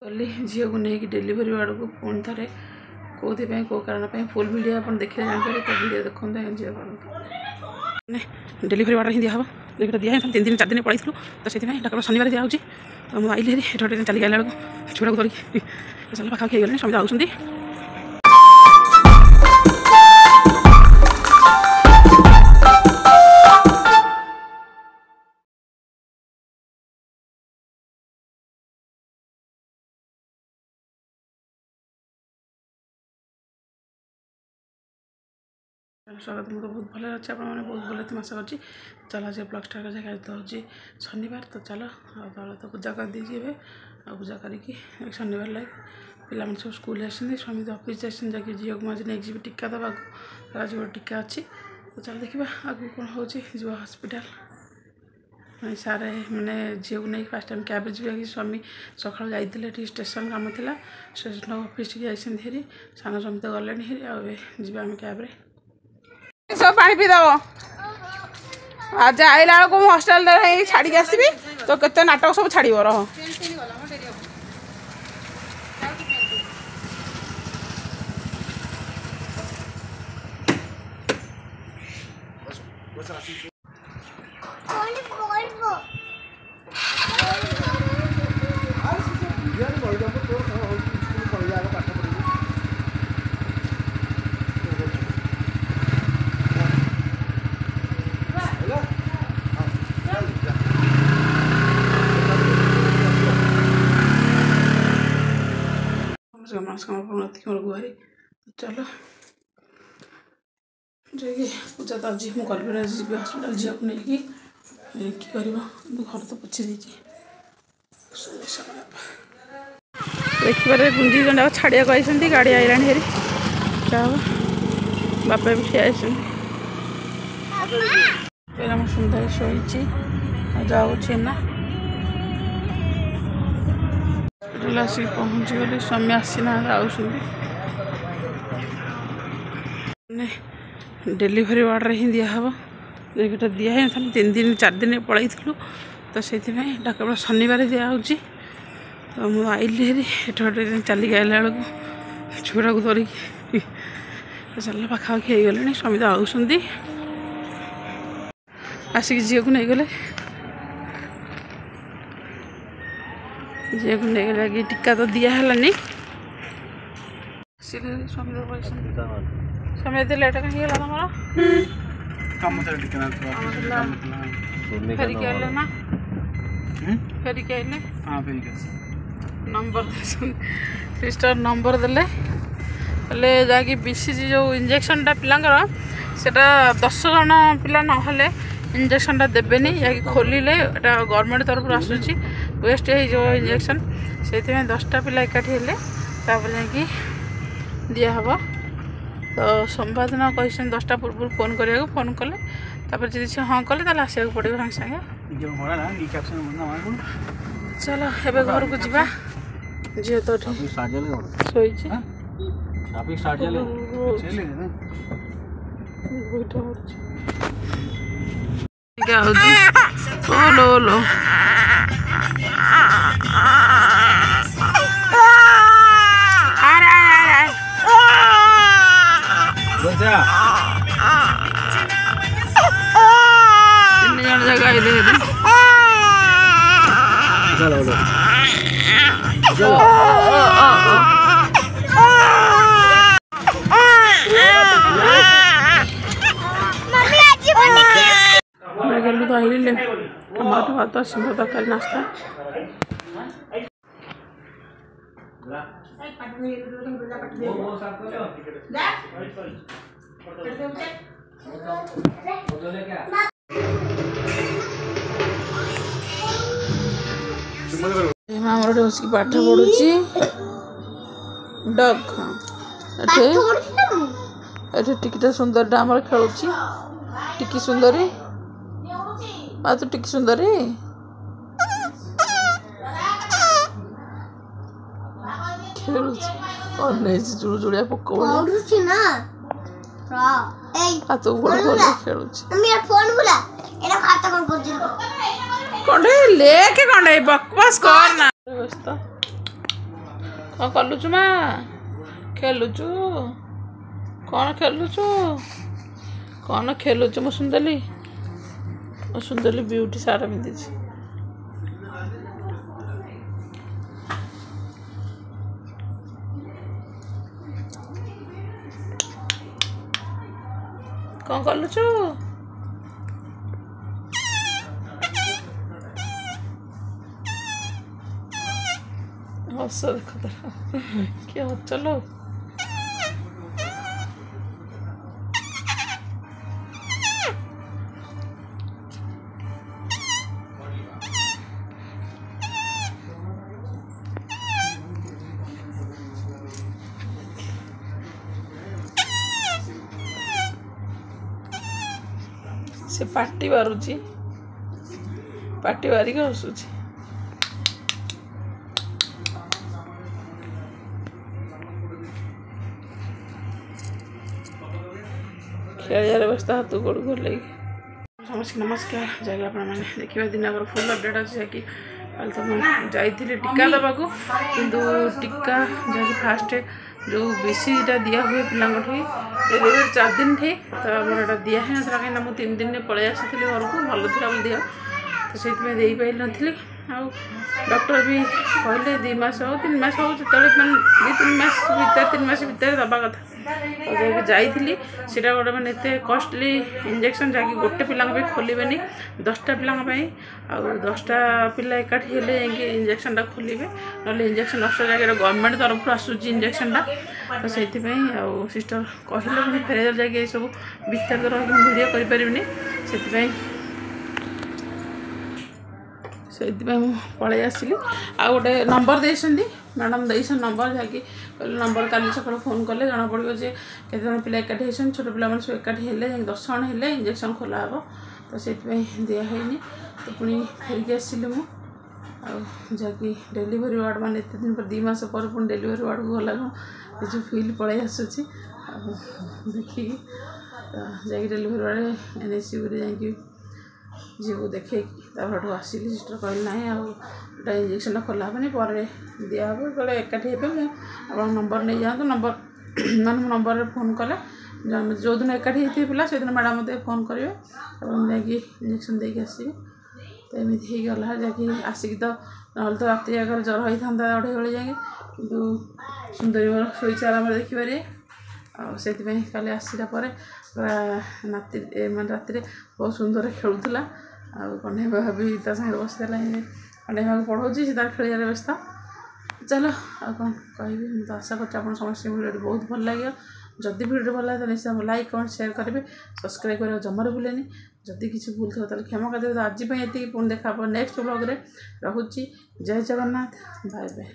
गली झील को लेकिन डेलीवरी वार्ड को पुणी थे कौन कौ कारण फुल वीडियो आप देखिए जानपारे तो वीडियो देखते झील मैंने डेलीवरी वार्ड ही दिहब देखिए दिखाई 3 दिन 4 दिन पड़े तो से डॉक्टर शनिवार दिया तो मुझे आइली हेरी चली गला बेलू छुड़ा को धरिकी चल पाखापाखि गले समित आउट स्वागत मुझे बहुत भले अच्छे आप बहुत भले तुम आशा कर चल आज ब्लॉग स्टार्ट कर तो हूँ शनिवार तो चलो तले तो पूजा कर दीजिए आ पूजा करके शनिवार लगे पिला सब स्कूल आसती स्वामी तो ऑफिस जाती जाकि झील को आज नहीं जी टीका दवा आज गोटे टीका अच्छी तो चलो देखा आगे कौन हो हस्पिटाल सारे मैंने झील को नहीं फास्ट टाइम कैब जी स्वामी सका जाते स्टेशन कम था स्टेशन ऑफिस जाइए सान स्वामी तो गले हेरी आम कैब्रे सब पानी पीदब आज आइला बेलू हस्टेल छाड़ी आसबि तो केते नाटक सब छाड़ रह गुहारी चलो पूजा तो आज मुझे कर जी हस्पिटाल झील को लेकिन कि कर घर तो पोछी देखिए गुंजी जन छाड़िया आई गाड़ी आईला हेरी क्या बापा भी ठिया सुंदर शोची जाऊँ ना आसिक पहुँची गली स्वामी आसीना डेलीवरी वार्ड रे ही दिहब देखिए दिखाई 3 दिन 4 दिन पलू तो से डॉक्टर शनिवार दिया तो मुझे आइली हेरी हेठी चली गला बेलू छुड़ा को धरिकी चल पाखापाखि गले स्वामी तो आउट आसिक झील को नहीं गले झील को नहीं गले टीका तो दिहलानी स्वामी एत लेट कहीं तुम फेरिक आइले ना फेरिक आइले नंबर सिस्टर नंबर देले बोले जाकि बीसीजी जो इंजेक्शनटा पिलांकर सेटा 10 जन पिला नहले इंजेक्शनटा देबेनी जाकि खोलिले एटा गवर्नमेंट तरफ आसुची वेस्ट जो इंजेक्शन से 10टा पिला एकाठी हेले तापर जाकि दिया हबो तो सोमवार दिन कही 10टा पूर्व फोन करा फोन कले जी हाँ कले आसा पड़ो सागे चलो ए घर को जा झील तो शोची क्या लो लो जगह गलू तो आइले टमाटो भात सिंह तरकारी नास्ता हमारे बस पाठ पढ़ुची डग टिकिटा सुंदर आम खेलुची टिकी सुंदरी आ तो टिकी सुंदरी खेलुची जुड़जुड़िया पोक तो लेके बकवास कर ना କ'ଣ କଲୁଛୁ ମା? ଖେଲୁଛୁ? କ'ଣ ଖେଲୁଛୁ? କ'ଣ ଖେଲୁଛୁ ମୋ ସୁନ୍ଦରୀ? ମୋ ସୁନ୍ଦରୀ ବିୟୁଟି ସାର୍ଟ ପିନ୍ଧିଛି। କ'ଣ କଲୁଛୁ? ହସ ଦେଖ ତାର କିଏ ହଚଲ। से पाटी बारुची पाटी बारिक हसुची। खेलिया व्यवस्था हाथ गोड़ गोड़ लगी। समस्त नमस्कार जय आपने देखा दिन आगर फुल अपडेट अच्छे कि तो मुझे टीका दबा को किंतु टीका जहाँकि फास्ट जो बीसीटा दिया हुए पिला 4 दिन थे तो मोर दिया ही ना कहीं मुझे 3 दिन पलि आसी घर को भल था दिया तो से पारि नी डॉक्टर भी कहले 2 मास हो 3 मास हो जो मैंने 2-3 मास भर 3 मास भितर दबा कथा तो जाइली सीटा गोटे मैंने एत कॉस्टली इंजेक्शन जहाँकि गोटे पिला खोलें 10टा पिला 10टा पिला एकाठी हेले इंजेक्शनटा खोलें ना इंजेक्शन 10टा जगह गवर्नमेंट तरफ आसूँ इंजेक्शनटा तो से सिस्टर कहले मुझे फेर जाए सब भितर रही भिडियो करें से पलि आसली आ गोटे नंबर देती मैडम देसन नंबर जहाँकि नंबर काली सकाल फोन कले जना पड़ो जे केते जन पिला एकाठी होसन छोट पिला सब एकाठी हेले 10 जन हेले इंजेक्शन खोला हे तो से दिखाई तो पुणी फेरिक आसिली मु जहाँकि डेलीवरी वार्ड मैंने एत दिन पर 2 मास पर पुणी डेलीवरी वार्ड को गला जो फिल पलि आसूँ देखिकी जा डेलीवरी वार्ड एनएसयूरी जा झील को देखे आसिली सिस्टर कहली ना आटा इंजेक्शन खोला हेनी पर दिया कहे एकाठी हे मुझे नंबर नहीं जातु नंबर मैंने नंबर फोन कले जो दिन एकाठी होती पिला से दिन मैडम मत फोन करेंगे जाकि इंजेक्शन देके आसवे तो एमती होगला जहाँकि आसिक तो ना तो रात जगह जर होता 2:30 बेले जाए कि सुंदरी मोर शोच आराम देखिपारे से काली आसला नाती मैं राति बहुत सुंदर खेलुला कन्हई बाबा भी सागे बसला कन्हई बाबा पढ़ाऊँ से तार खेल व्यवस्था चलो आ कौन कह तो आशा कर समस्त भिडियो बहुत भल लगे जदि भिडियो भल लगे तो निश्चय लाइक कमेंट शेयर करेंगे सब्सक्राइब करेंगे जमार भूलेनि जदि किसी भूल थो तो क्षमा कर तो आज ये पुणी देखा नेक्स्ट ब्लॉग रे रहुची जय जगन्नाथ बाय बाय।